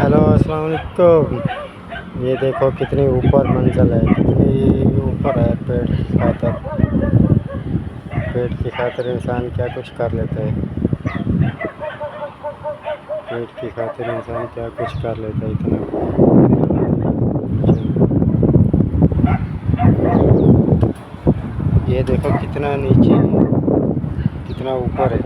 Hello अस्सलाम वालेकुम। ये देखो कितनी ऊपर मंजिल है, कितनी ऊपर है। पेट की खातिर इंसान क्या कुछ कर लेता है। पेट की खातिर इंसान क्या कुछ कर लेता है इतना ऊपर। ये देखो कितना नीचे है, कितना ऊपर है।